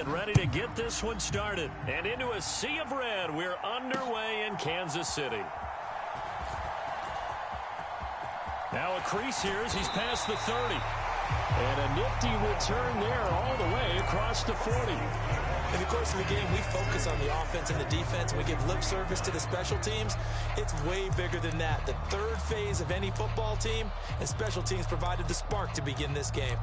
and ready to get this one started. And into a sea of red, we're underway in Kansas City. Now a crease here as he's past the 30. And a nifty return there all the way across the 40. In the course of the game, we focus on the offense and the defense, and we give lip service to the special teams. It's way bigger than that. The third phase of any football team, and special teams provided the spark to begin this game.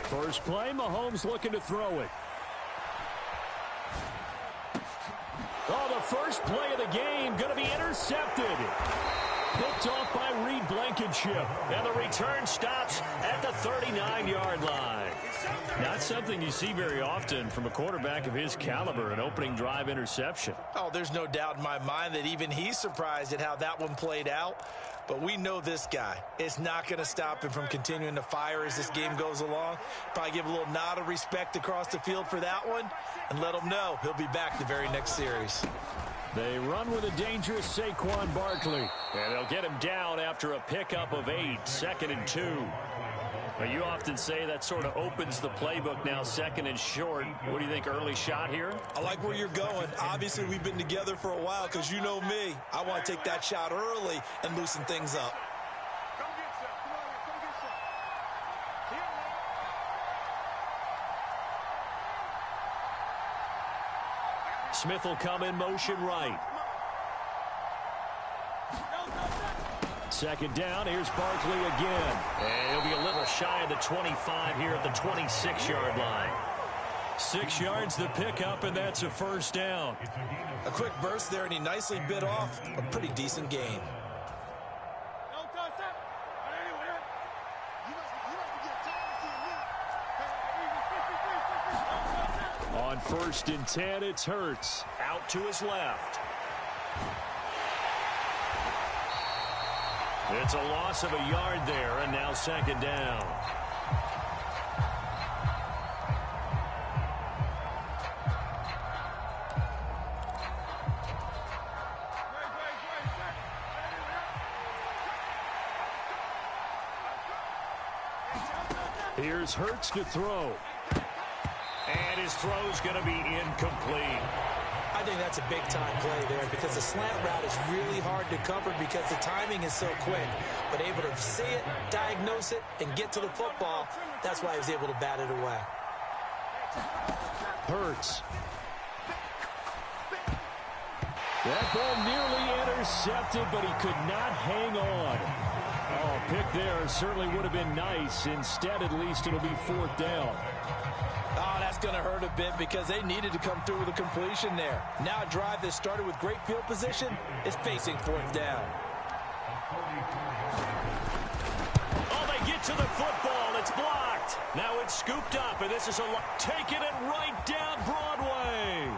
First play, Mahomes looking to throw it. Oh, the first play of the game going to be intercepted. Picked off by Reed Blankenship. And the return stops at the 39-yard line. Not something you see very often from a quarterback of his caliber, an opening drive interception. Oh, there's no doubt in my mind that even he's surprised at how that one played out. But we know this guy. It's not going to stop him from continuing to fire as this game goes along. Probably give a little nod of respect across the field for that one and let him know he'll be back the very next series. They run with a dangerous Saquon Barkley. And they'll get him down after a pickup of 8, 2nd and 2. But you often say that sort of opens the playbook now, 2nd and short. What do you think, early shot here? I like where you're going. Obviously, we've been together for a while because you know me. I want to take that shot early and loosen things up. Smith will come in motion right. 2nd down, here's Barkley again. And he'll be a little shy of the 25 here at the 26-yard line. 6 yards the pickup, and that's a first down. A quick burst there, and he nicely bit off a pretty decent gain. On 1st and 10, it's Hurts. Out to his left. It's a loss of a yard there, and now 2nd down. Here's Hurts to throw. And his throw's going to be incomplete. I think that's a big-time play there because the slant route is really hard to cover because the timing is so quick. But able to see it, diagnose it, and get to the football, that's why he was able to bat it away. Hurts. That ball nearly intercepted, but he could not hang on. Oh, pick there certainly would have been nice. Instead, at least, it'll be 4th down. Oh, that's going to hurt a bit because they needed to come through with a completion there. Now a drive that started with great field position is facing 4th down. Oh, they get to the football. It's blocked. Now it's scooped up, and this is taking it right down Broadway.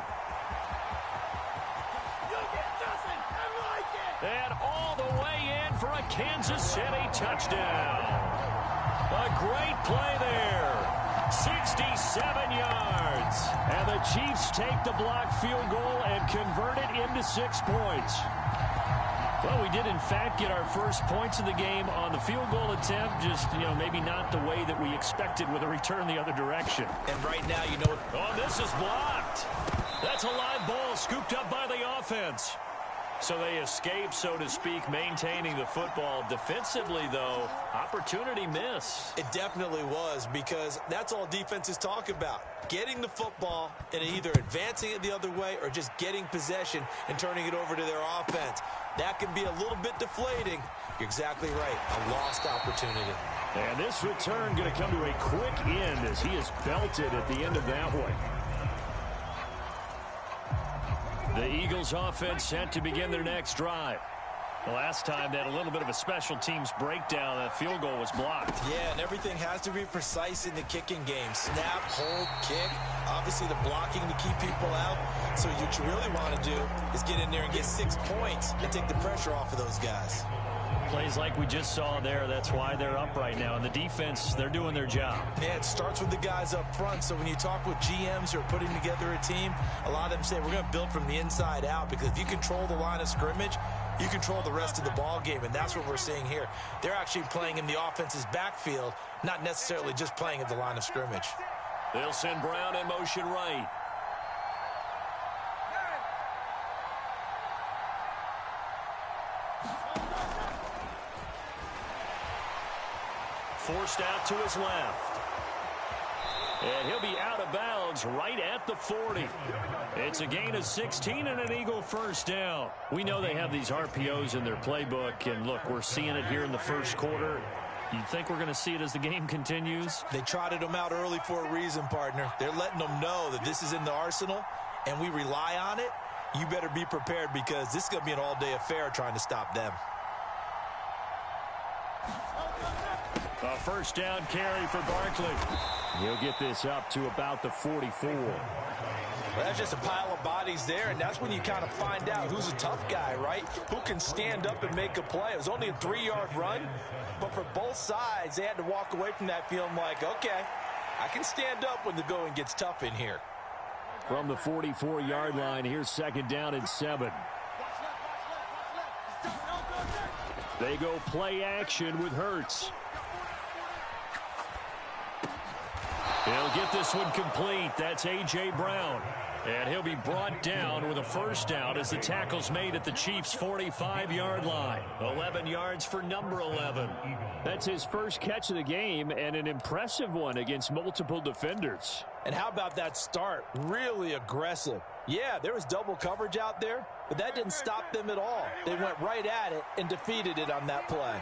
And all the way in for a Kansas City touchdown. A great play there. 67 yards. And the Chiefs take the blocked field goal and convert it into 6 points. Well, we did, in fact, get our first points of the game on the field goal attempt. Just, maybe not the way that we expected with a return the other direction. And right now, Oh, this is blocked. That's a live ball scooped up by the offense. So they escape, so to speak, maintaining the football. Defensively, though, opportunity miss. It definitely was because that's all defenses talk about. Getting the football and either advancing it the other way or just getting possession and turning it over to their offense. That can be a little bit deflating. You're exactly right. A lost opportunity. And this return going to come to a quick end as he is belted at the end of that one. The Eagles offense set to begin their next drive. The last time they had a little bit of a special teams breakdown. That field goal was blocked. Yeah, and everything has to be precise in the kicking game. Snap, hold, kick. Obviously the blocking to keep people out. So what you really want to do is get in there and get 6 points and take the pressure off of those guys. Plays like we just saw there, that's why they're up right now. And the defense, they're doing their job. Yeah, it starts with the guys up front. So when you talk with GMs who are putting together a team, a lot of them say we're going to build from the inside out, because if you control the line of scrimmage, you control the rest of the ball game, and that's what we're seeing here. They're actually playing in the offense's backfield, not necessarily just playing at the line of scrimmage. They'll send Brown in motion right. Forced out to his left. And he'll be out of bounds right at the 40. It's a gain of 16 and an Eagle first down. We know they have these RPOs in their playbook, and look, we're seeing it here in the first quarter. You think we're going to see it as the game continues? They trotted them out early for a reason, partner. They're letting them know that this is in the arsenal, and we rely on it. You better be prepared, because this is going to be an all-day affair trying to stop them. A first down carry for Barkley. He'll get this up to about the 44. Well, that's just a pile of bodies there, and that's when you kind of find out who's a tough guy, right? Who can stand up and make a play. It was only a 3-yard run, but for both sides, they had to walk away from that feeling like, okay, I can stand up when the going gets tough in here. From the 44-yard line, here's second down and 7. They go play action with Hurts. He'll get this one complete. That's A.J. Brown. And he'll be brought down with a first down as the tackle's made at the Chiefs' 45-yard line. 11 yards for number 11. That's his first catch of the game, and an impressive one against multiple defenders. And how about that start? Really aggressive. Yeah, there was double coverage out there, but that didn't stop them at all. They went right at it and defeated it on that play.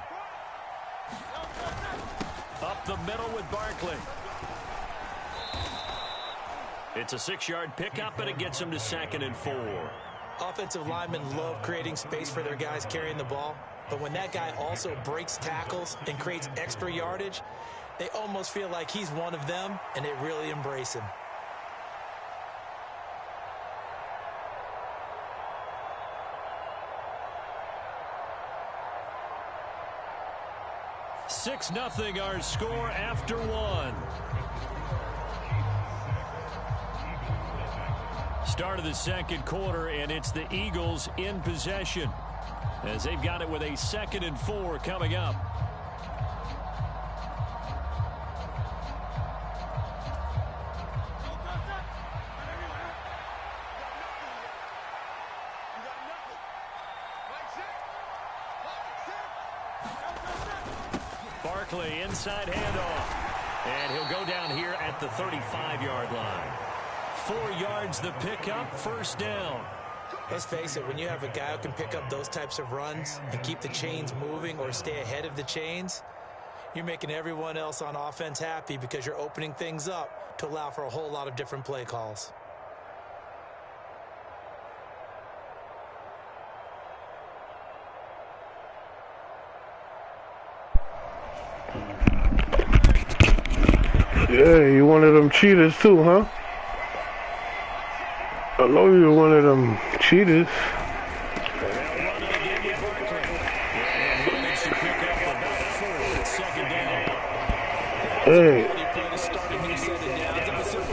Up the middle with Barkley. It's a 6-yard pickup, and it gets them to 2nd and 4. Offensive linemen love creating space for their guys carrying the ball, but when that guy also breaks tackles and creates extra yardage, they almost feel like he's one of them, and they really embrace him. Six nothing our score after one. Start of the second quarter, and it's the Eagles in possession as they've got it with a 2nd and 4 coming up. Barkley inside handoff, and he'll go down here at the 35-yard line. 4 yards the pickup, first down. Let's face it, when you have a guy who can pick up those types of runs and keep the chains moving or stay ahead of the chains, you're making everyone else on offense happy, because you're opening things up to allow for a whole lot of different play calls. Yeah, you one of them cheaters too, huh? I know you're one of them cheaters. Hey,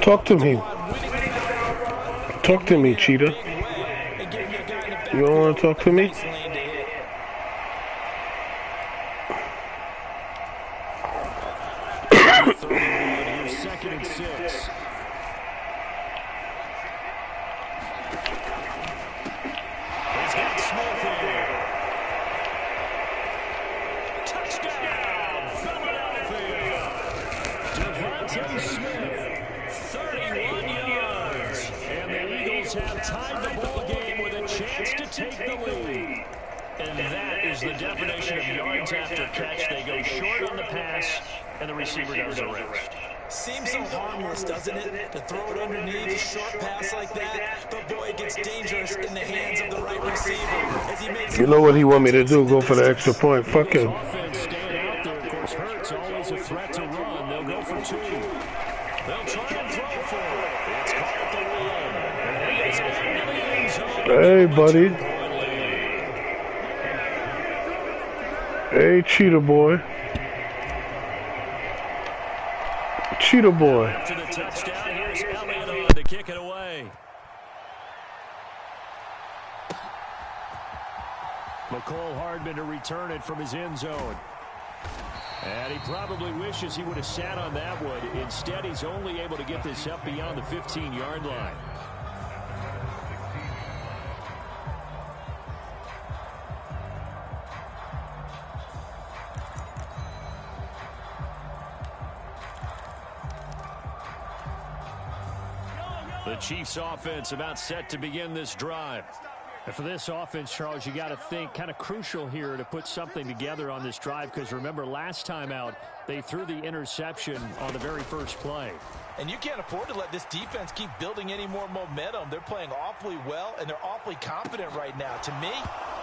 talk to me. Talk to me, cheater. You don't want to talk to me? Second and 6. He's got Smith here. Touchdown, Philadelphia. Devontae Smith, 31 yards. And the Eagles have tied the ball game with a chance to take the lead. And that is the definition of yards after catch. They go short on the pass, and the receiver does the rest. Seems so harmless, doesn't it? To throw it underneath a short pass like that, but boy, it gets dangerous in the hands of the right receiver. As he makes you know what he want me to do? Go for the extra point. Fuck him. Offense staying out there. Of course, Hurts always a threat to run. They'll go for 2. They'll try and throw for it. It's caught at the 1. Hey, buddy. Hey, Cheetah boy. Cheetah boy. After the touchdown, here's Elliott on to kick it away. McCole Hardman to return it from his end zone. And he probably wishes he would have sat on that one. Instead, he's only able to get this up beyond the 15-yard line. The Chiefs offense about set to begin this drive. And for this offense, Charles, you got to think kind of crucial here to put something together on this drive, because remember last time out they threw the interception on the very first play. And you can't afford to let this defense keep building any more momentum. They're playing awfully well, and they're awfully confident right now. To me,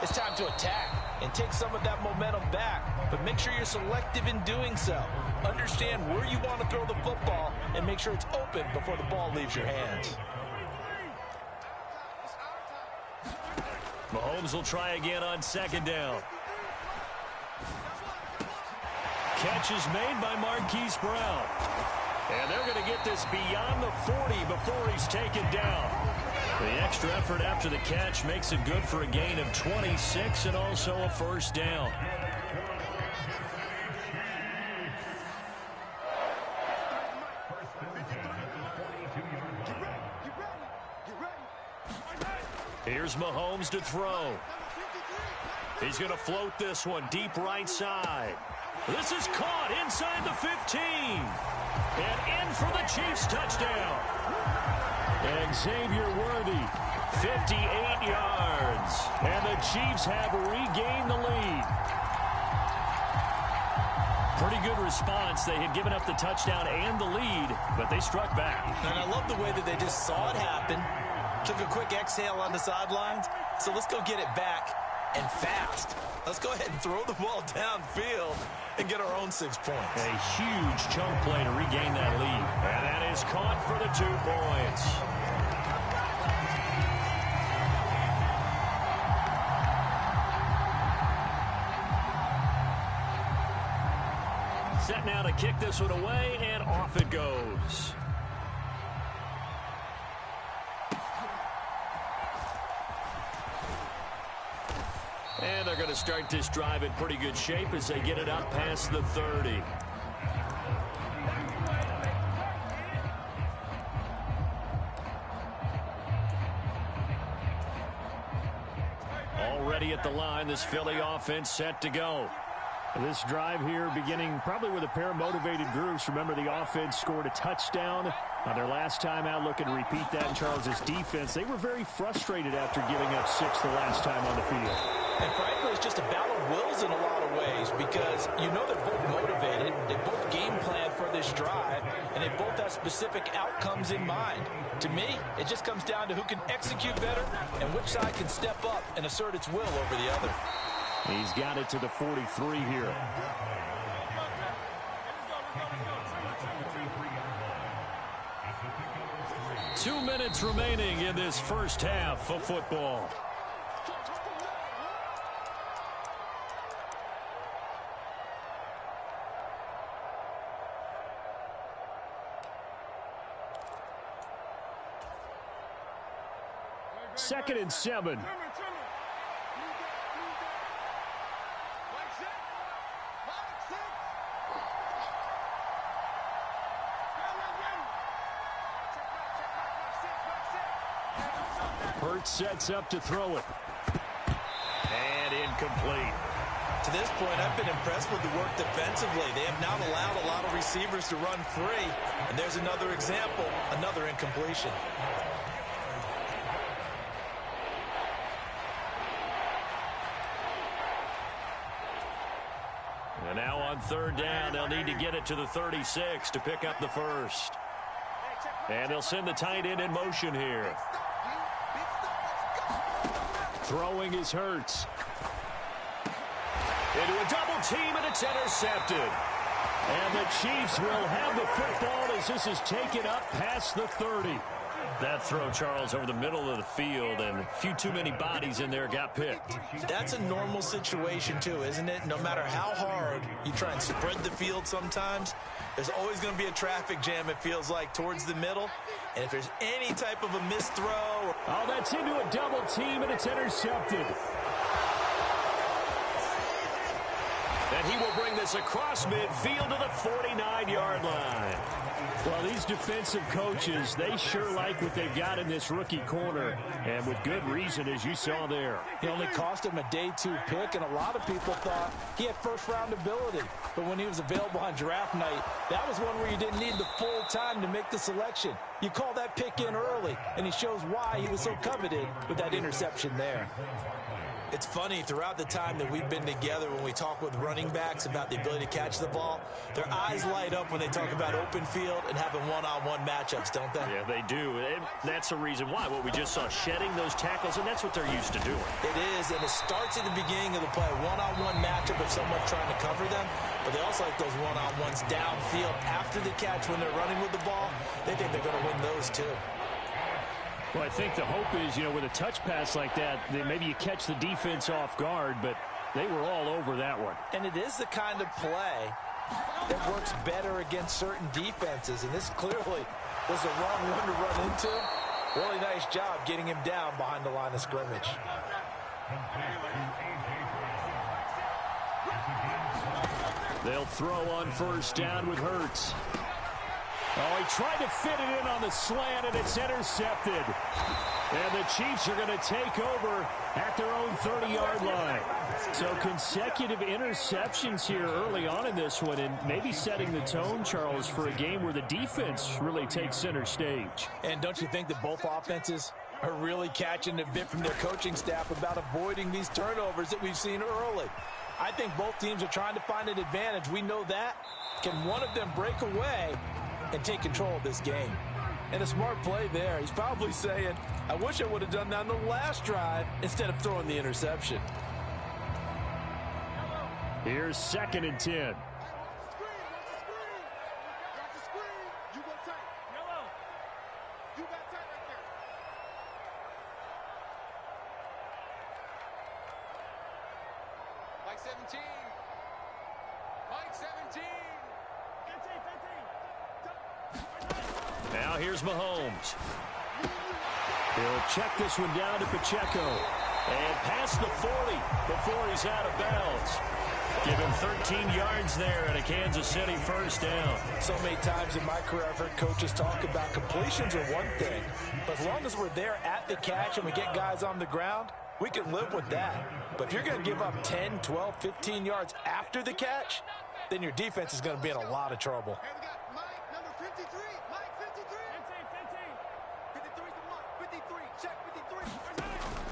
it's time to attack and take some of that momentum back. But make sure you're selective in doing so. Understand where you want to throw the football and make sure it's open before the ball leaves your hands. Mahomes will try again on second down. Catch is made by Marquise Brown. And they're going to get this beyond the 40 before he's taken down. The extra effort after the catch makes it good for a gain of 26 and also a first down. Here's Mahomes to throw. He's going to float this one deep right side. This is caught inside the 15. And in for the Chiefs touchdown. And Xavier Worthy, 58 yards. And the Chiefs have regained the lead. Pretty good response. They had given up the touchdown and the lead, but they struck back. And I love the way that they just saw it happen. Took a quick exhale on the sidelines. So let's go get it back and fast. Let's go ahead and throw the ball downfield and get our own 6 points. A huge chunk play to regain that lead. And that is caught for the 2 points. Set now to kick this one away, and off it goes. And they're going to start this drive in pretty good shape as they get it up past the 30. Already at the line, this Philly offense set to go. This drive here beginning probably with a pair of motivated groups. Remember, the offense scored a touchdown on their last time out. Looking to repeat that in Charles's defense. They were very frustrated after giving up 6 the last time on the field. And frankly, it's just a battle of wills in a lot of ways, because you know they're both motivated, they both game plan for this drive, and they both have specific outcomes in mind. To me, it just comes down to who can execute better and which side can step up and assert its will over the other. He's got it to the 43 here. Two minutes remaining in this first half of football. Second and 7. Hurts sets up to throw it. And incomplete. To this point, I've been impressed with the work defensively. They have not allowed a lot of receivers to run free. And there's another example, another incompletion. And now on third down, they'll need to get it to the 36 to pick up the first. And they'll send the tight end in motion here. Throwing is Hurts. Into a double team, and it's intercepted. And the Chiefs will have the football as this is taken up past the 30. That throw, Charles, over the middle of the field, and a few too many bodies in there got picked. That's a normal situation, too, isn't it? No matter how hard you try and spread the field sometimes, there's always going to be a traffic jam, it feels like, towards the middle. And if there's any type of a missed throw. Oh, that's into a double team, and it's intercepted. And he will bring this across midfield to the 49-yard line. Well, these defensive coaches, they sure like what they've got in this rookie corner, and with good reason, as you saw there. He only cost him a day 2 pick, and a lot of people thought he had first-round ability. But when he was available on draft night, that was one where you didn't need the full time to make the selection. You call that pick in early, and he shows why he was so coveted with that interception there. It's funny, throughout the time that we've been together, when we talk with running backs about the ability to catch the ball, their eyes light up when they talk about open field and having one-on-one matchups, don't they? Yeah, they do. And that's the reason why. What we just saw, shedding those tackles, and that's what they're used to doing. It is, and it starts at the beginning of the play, one-on-one matchup if someone's trying to cover them, but they also like those one-on-ones downfield after the catch when they're running with the ball. They think they're going to win those, too. Well, I think the hope is, with a touch pass like that maybe you catch the defense off guard, but they were all over that one. And it is the kind of play that works better against certain defenses, and this clearly was the wrong one to run into. Really nice job getting him down behind the line of scrimmage. They'll throw on first down with Hurts. Oh, he tried to fit it in on the slant, and it's intercepted. And the Chiefs are going to take over at their own 30-yard line. So consecutive interceptions here early on in this one, and maybe setting the tone, Charles, for a game where the defense really takes center stage. And don't you think that both offenses are really catching a bit from their coaching staff about avoiding these turnovers that we've seen early? I think both teams are trying to find an advantage. We know that. Can one of them break away and take control of this game? And a smart play there. He's probably saying, I wish I would have done that on the last drive instead of throwing the interception. Here's 2nd and 10. Mike 17. Mike 17. Now here's Mahomes. He'll check this one down to Pacheco. And past the 40 before he's out of bounds. Give him 13 yards there and a Kansas City first down. So many times in my career I've heard coaches talk about completions are one thing, but as long as we're there at the catch and we get guys on the ground, we can live with that. But if you're going to give up 10, 12, 15 yards after the catch, then your defense is going to be in a lot of trouble. Hey, we got Mike, number 53. Mike 53. 53 is the mark. 53. Check 53.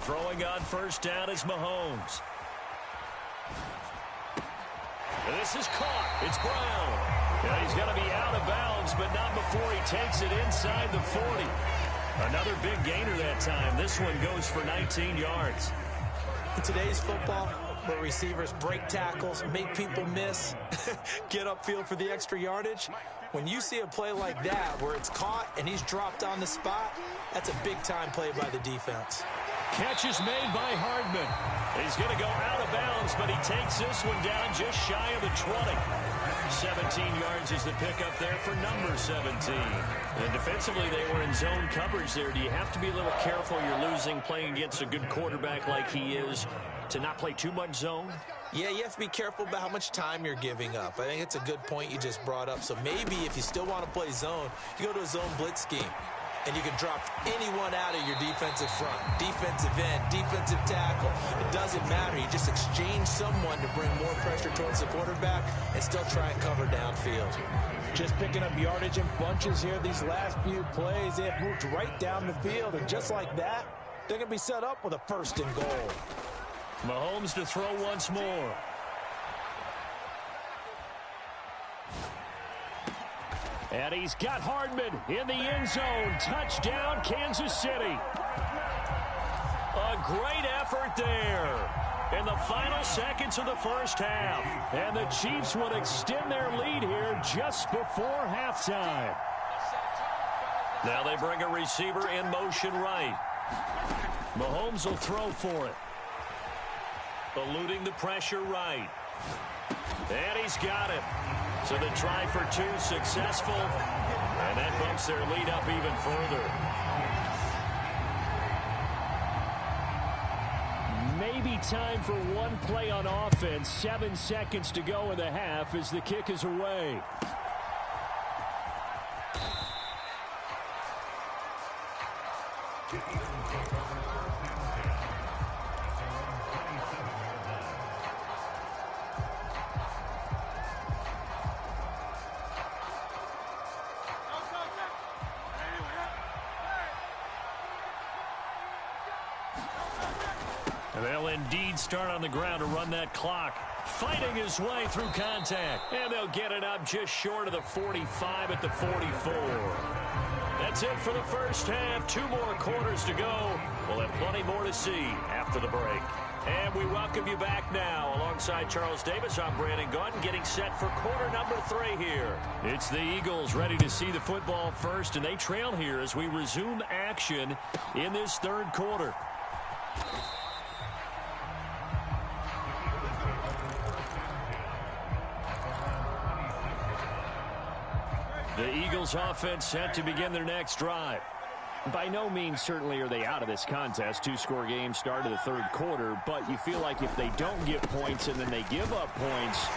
Throwing on first down is Mahomes. This is caught. It's Brown. Yeah, he's going to be out of bounds, but not before he takes it inside the 40. Another big gainer that time. This one goes for 19 yards. In today's football, where receivers break tackles, make people miss, get upfield for the extra yardage, when you see a play like that where it's caught and he's dropped on the spot, that's a big-time play by the defense. Catch is made by Hardman. He's going to go out of bounds, but he takes this one down just shy of the 20. 17 yards is the pickup there for number 17. And defensively, they were in zone coverage there. Do you have to be a little careful? You're losing, playing against a good quarterback like he is, to not play too much zone? Yeah, you have to be careful about how much time you're giving up. I think it's a good point you just brought up. So maybe if you still want to play zone, you go to a zone blitz scheme. And you can drop anyone out of your defensive front, defensive end, defensive tackle. It doesn't matter. You just exchange someone to bring more pressure towards the quarterback and still try and cover downfield. Just picking up yardage in bunches here these last few plays. They have moved right down the field, and just like that, they're going to be set up with a 1st and goal. Mahomes to throw once more. And he's got Hardman in the end zone. Touchdown, Kansas City. A great effort there in the final seconds of the first half. And the Chiefs would extend their lead here just before halftime. Now they bring a receiver in motion right. Mahomes will throw for it. Eluding the pressure right. And he's got it. So the try for 2 successful. And that bumps their lead up even further. Maybe time for one play on offense. 7 seconds to go in the half as the kick is away. They'll indeed start on the ground to run that clock. Fighting his way through contact. And they'll get it up just short of the 45 at the 44. That's it for the first half. 2 more quarters to go. We'll have plenty more to see after the break. And we welcome you back now. Alongside Charles Davis, I'm Brandon Gaudin, getting set for quarter number 3 here. It's the Eagles ready to see the football first, and they trail here as we resume action in this 3rd quarter. The Eagles offense set to begin their next drive. By no means certainly are they out of this contest. 2-score game start of the 3rd quarter, but you feel like if they don't get points and then they give up points,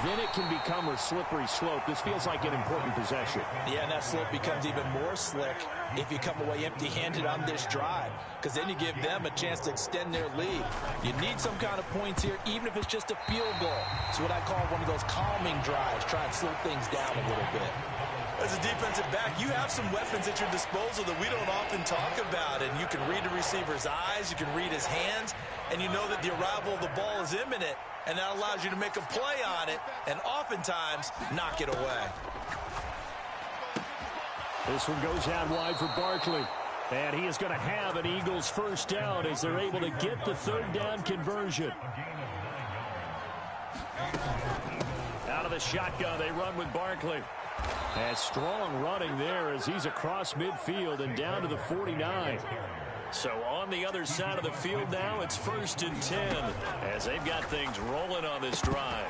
then it can become a slippery slope. This feels like an important possession. Yeah, and that slope becomes even more slick if you come away empty-handed on this drive, because then you give them a chance to extend their lead. You need some kind of points here, even if it's just a field goal. It's what I call one of those calming drives, try and slow things down a little bit. As a defensive back, you have some weapons at your disposal that we don't often talk about, and you can read the receiver's eyes, you can read his hands, and you know that the arrival of the ball is imminent, and that allows you to make a play on it and oftentimes knock it away. This one goes out wide for Barkley. And he is going to have an Eagles first down as they're able to get the 3rd down conversion. Out of the shotgun, they run with Barkley. And strong running there as he's across midfield and down to the 49. So on the other side of the field now, it's 1st and 10 as they've got things rolling on this drive.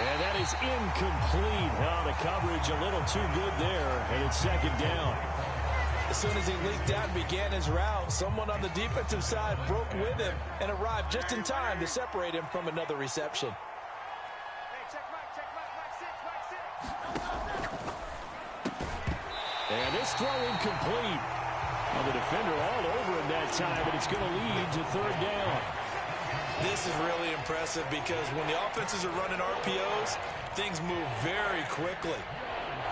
And that is incomplete. Oh, the coverage a little too good there, and it's 2nd down. As soon as he leaked out and began his route, someone on the defensive side broke with him and arrived just in time to separate him from another reception. And this throw incomplete. Well, the defender all over him that time, but it's going to lead to 3rd down. This is really impressive because when the offenses are running RPOs, things move very quickly.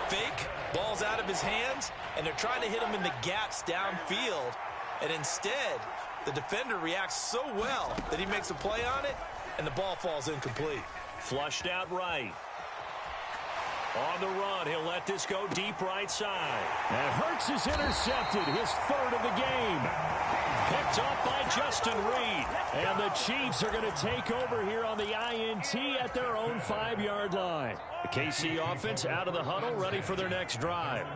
Fake, ball's out of his hands, and they're trying to hit him in the gaps downfield. And instead, the defender reacts so well that he makes a play on it, and the ball falls incomplete. Flushed out right. On the run, he'll let this go deep right side. And Hurts is intercepted, his 3rd of the game. Picked up by Justin Reed. And the Chiefs are going to take over here on the INT at their own 5-yard line. The KC offense out of the huddle, ready for their next drive.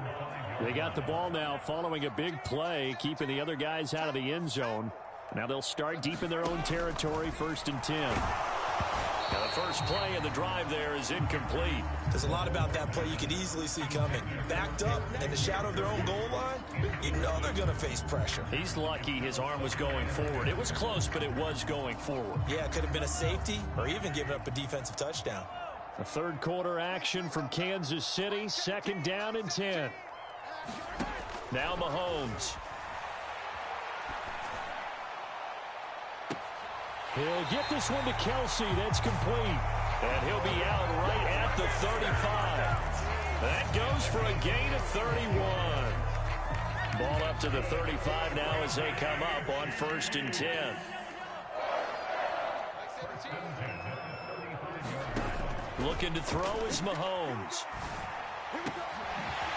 They got the ball now following a big play, keeping the other guys out of the end zone. Now they'll start deep in their own territory, 1st and 10. Now the first play of the drive there is incomplete. There's a lot about that play you could easily see coming. Backed up in the shadow of their own goal line, you know they're going to face pressure. He's lucky his arm was going forward. It was close, but it was going forward. Yeah, it could have been a safety or even given up a defensive touchdown. A 3rd quarter action from Kansas City, 2nd down and 10. Now Mahomes. He'll get this one to Kelsey. That's complete. And he'll be out right at the 35. That goes for a gain of 31. Ball up to the 35 now as they come up on 1st and 10. Looking to throw is Mahomes.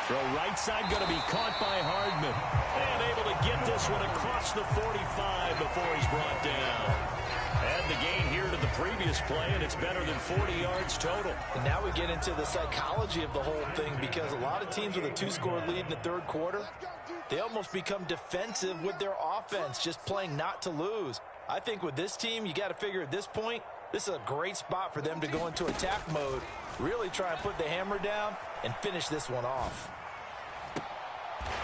Throw right side going to be caught by Hardman. And able to get this one across the 45 before he's brought down. Add the gain here to the previous play, and it's better than 40 yards total. And now we get into the psychology of the whole thing, because a lot of teams with a 2-score lead in the third quarter, they almost become defensive with their offense, just playing not to lose. I think with this team, you got to figure at this point, this is a great spot for them to go into attack mode, really try and put the hammer down and finish this one off.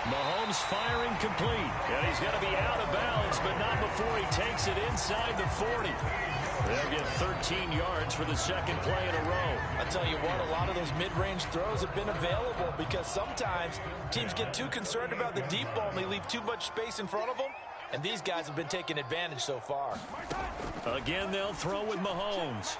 Mahomes firing complete. And he's going to be out of bounds, but not before he takes it inside the 40. They'll get 13 yards for the second play in a row. I tell you what, a lot of those mid-range throws have been available, because sometimes teams get too concerned about the deep ball and they leave too much space in front of them. And these guys have been taking advantage so far. Again, they'll throw with Mahomes.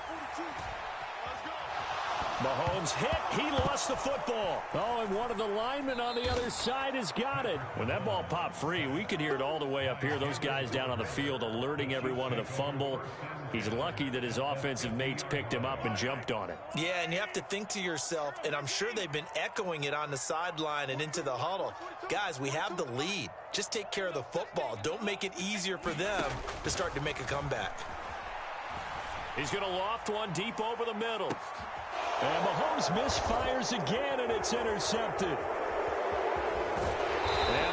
Mahomes hit. He lost the football. Oh, and one of the linemen on the other side has got it. When that ball popped free, we could hear it all the way up here. Those guys down on the field alerting everyone of the fumble. He's lucky that his offensive mates picked him up and jumped on it. Yeah, and you have to think to yourself, and I'm sure they've been echoing it on the sideline and into the huddle. Guys, we have the lead. Just take care of the football. Don't make it easier for them to start to make a comeback. He's going to loft one deep over the middle. And Mahomes misfires again, and it's intercepted. And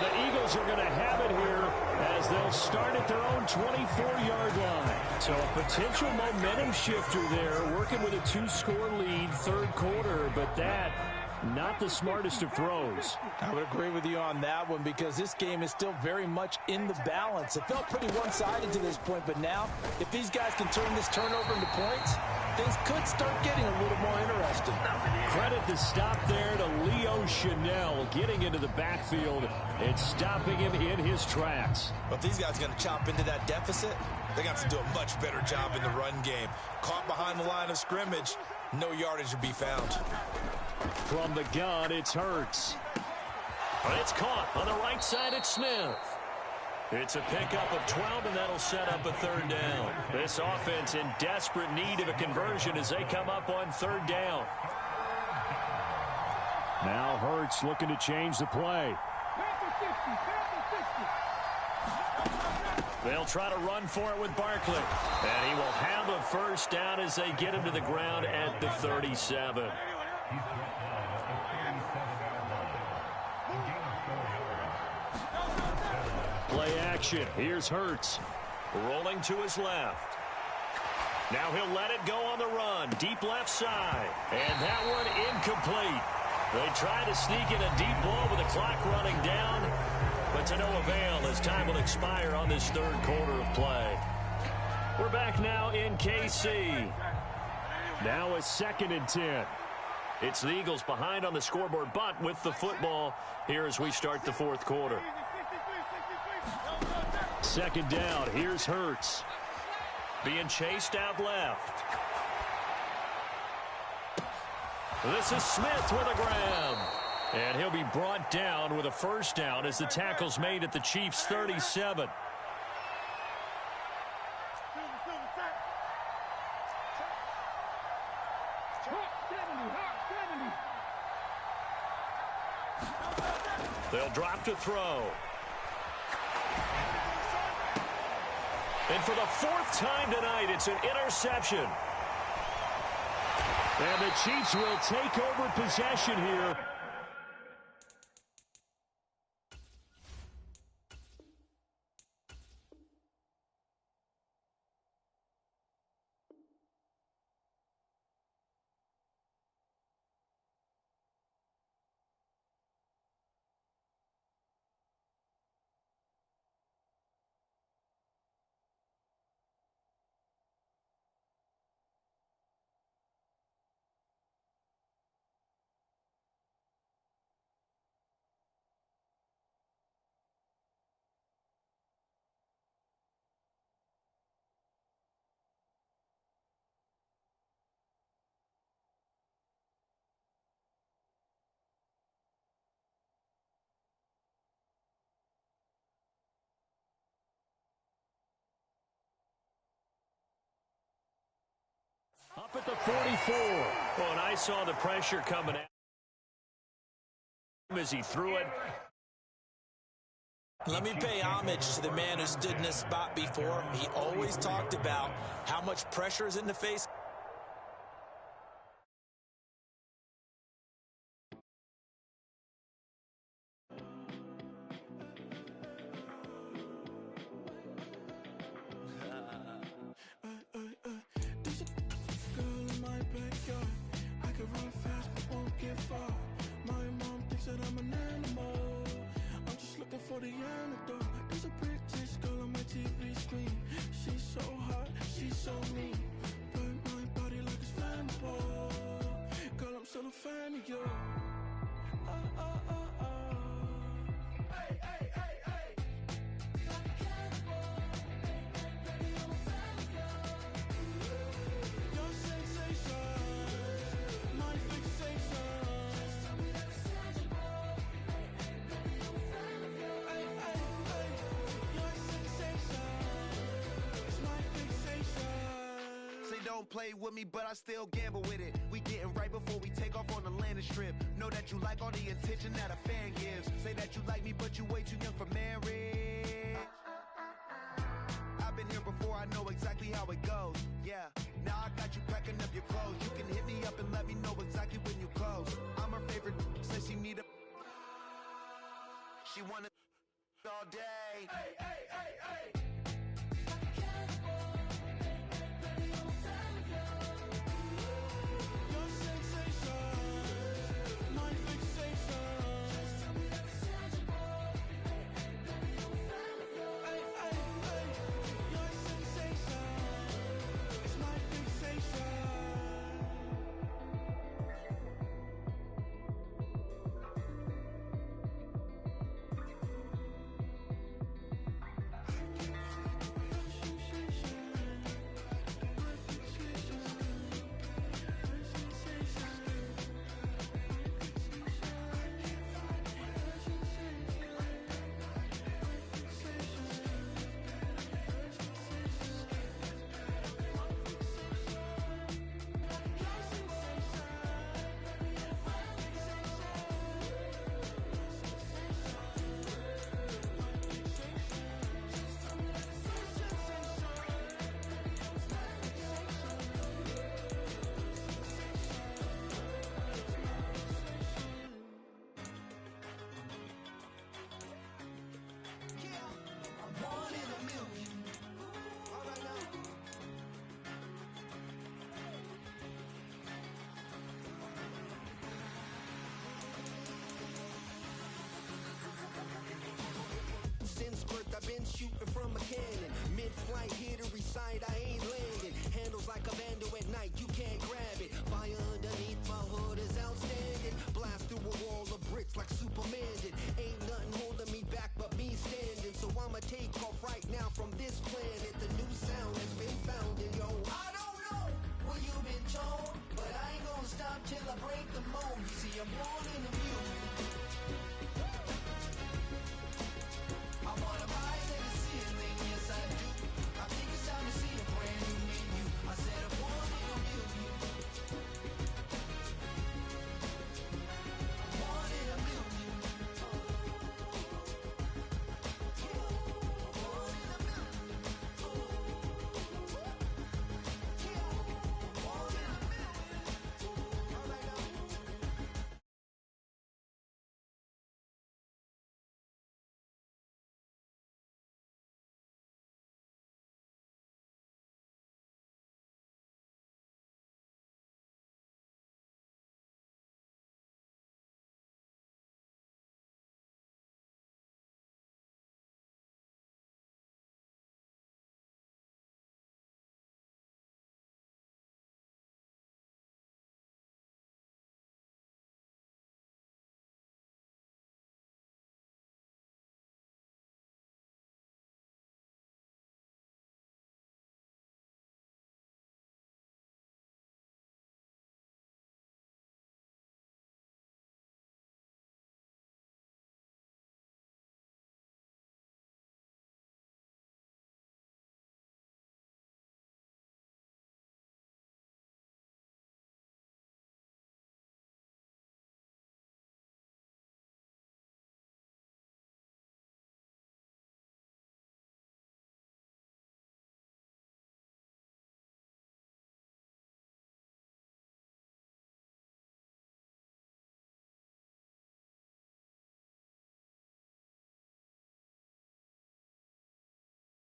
the Eagles are going to have it here as they'll start at their own 24-yard line. So a potential momentum shifter there, working with a 2-score lead, third quarter, but that not the smartest of throws. I would agree with you on that one, because this game is still very much in the balance. It felt pretty one-sided to this point, but now if these guys can turn this turnover into points, things could start getting a little more interesting. Credit the stop there to Leo Chanel, getting into the backfield and stopping him in his tracks. But if these guys are going to chop into that deficit, they're going to have to do a much better job in the run game. Caught behind the line of scrimmage, no yardage to be found. From the gun, it's Hurts. It's caught on the right side. It's Smith. It's a pickup of 12, and that'll set up a third down. This offense in desperate need of a conversion as they come up on third down. Now Hurts looking to change the play. They'll try to run for it with Barkley. And he will have a first down as they get him to the ground at the 37. Play action. Here's Hurts. Rolling to his left. Now he'll let it go on the run. Deep left side. And that one incomplete. They try to sneak in a deep ball with the clock running down, but to no avail as time will expire on this third quarter of play. We're back now in KC. Now a 2nd and 10. It's the Eagles behind on the scoreboard, but with the football here as we start the fourth quarter. 2nd down. Here's Hurts. Being chased out left. This is Smith with a grab. And he'll be brought down with a first down as the tackle's made at the Chiefs' 37. They'll drop to throw. And for the 4th time tonight, it's an interception. And the Chiefs will take over possession here. Up at the 44. Well, and I saw the pressure coming at him as he threw it. Let me pay homage to the man who stood in this spot before. He always talked about how much pressure is in the face. There's a girl in my backyard. I can run fast but won't get far. My mom thinks that I'm an animal. I'm just looking for the antidote. There's a British girl on my TV screen. She's so hot, she's so mean. Burn my body like it's flammable. Girl, I'm still a fan of you. Hey, hey, hey, hey. Like a cannibal. Baby, I'm a fan of you. Your sensation, my fixation. Just tell me that it's tangible. Baby, I'm a fan of you. Hey, hey, hey. Your sensation is my fixation. Say don't play with me, but I still gamble with it. We getting right before we take off on the landing strip. Know that you like all the attention that a fan gives. Say that you like me, but you way too young for marriage. I've been here before, I know exactly how it goes. Yeah, now I got you packing up your clothes. You can hit me up and let me know exactly when you close. I'm her favorite, says she need a... She wanna all day. Hey, hey, hey, hey.